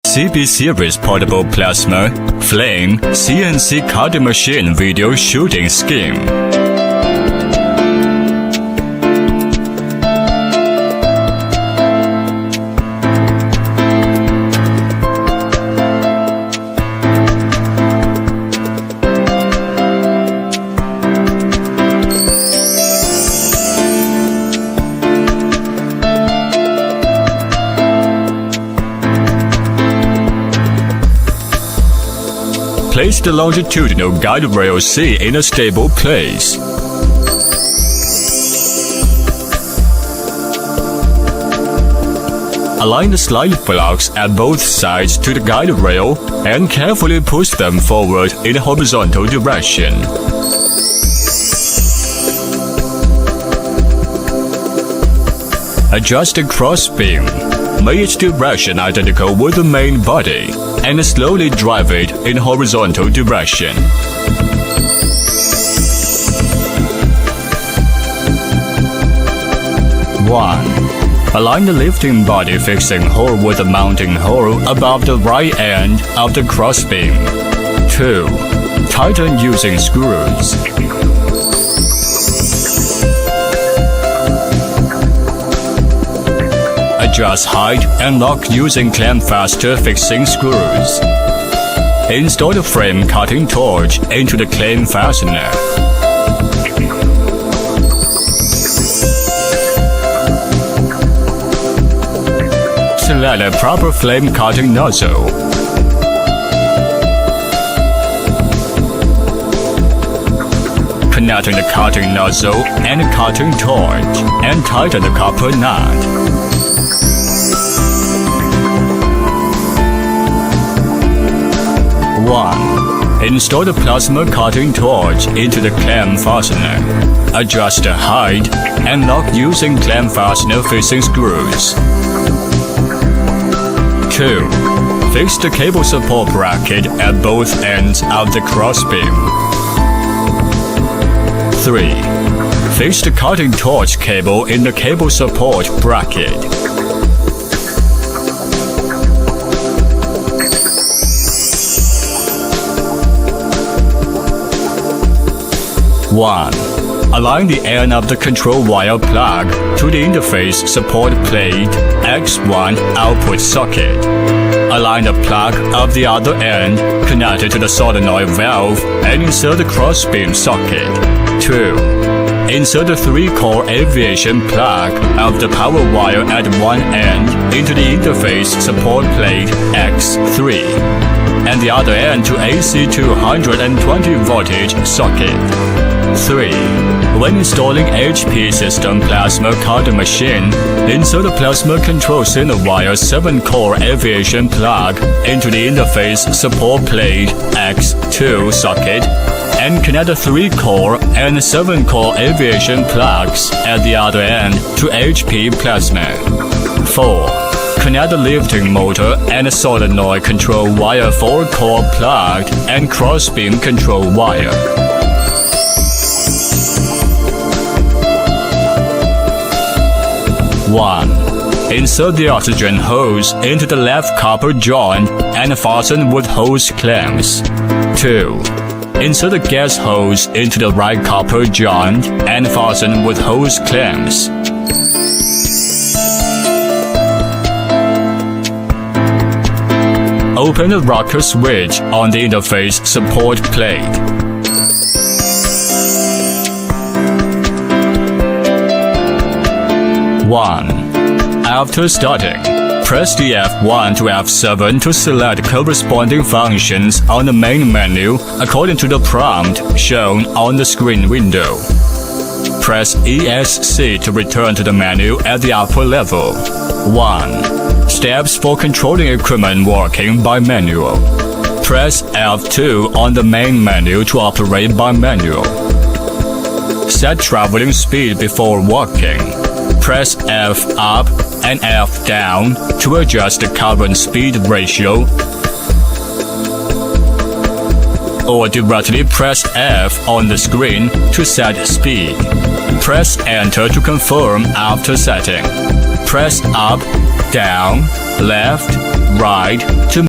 HCB series portable plasma, flame, CNC cutting machine video shooting scheme. Place the longitudinal guide rail C in a stable place. Align the slide blocks at both sides to the guide rail and carefully push them forward in a horizontal direction. Adjust the cross beam. Make its direction identical with the main body, and slowly drive it in horizontal direction. One. Align the lifting body fixing hole with the mounting hole above the right end of the crossbeam. 2. Tighten using screws. Adjust height and lock using clamp faster fixing screws. Install the frame cutting torch into the clamp fastener. Select a proper flame cutting nozzle. Connecting the cutting nozzle and the cutting torch, and tighten the copper nut. 1. Install the plasma cutting torch into the clamp fastener. Adjust the height and lock using clamp fastener fixing screws. 2. Fix the cable support bracket at both ends of the crossbeam. 3. Fix the cutting torch cable in the cable support bracket. 1. Align the end of the control wire plug to the interface support plate X1 output socket. Align the plug of the other end connected to the solenoid valve and insert the crossbeam socket. 2. Insert the 3-core aviation plug of the power wire at one end into the interface support plate X3 and the other end to AC 220 voltage socket. 3. When installing HP system plasma cutting machine, insert the plasma control center wire 7-core aviation plug into the interface support plate X2 socket and connect the 3-core and 7-core aviation plugs at the other end to HP plasma. 4. Connect the lifting motor and solenoid control wire 4-core plug and crossbeam control wire. 1. Insert the oxygen hose into the left copper joint and fasten with hose clamps. 2. Insert the gas hose into the right copper joint and fasten with hose clamps. Open the rocker switch on the interface support plate. 1. After starting, press the F1 to F7 to select corresponding functions on the main menu according to the prompt shown on the screen window. Press ESC to return to the menu at the upper level. 1. Steps for controlling equipment working by manual. Press F2 on the main menu to operate by manual. Set traveling speed before walking. Press F up and F down to adjust the current speed ratio, or directly press F on the screen to set speed. Press Enter to confirm after setting. Press up down, left, right to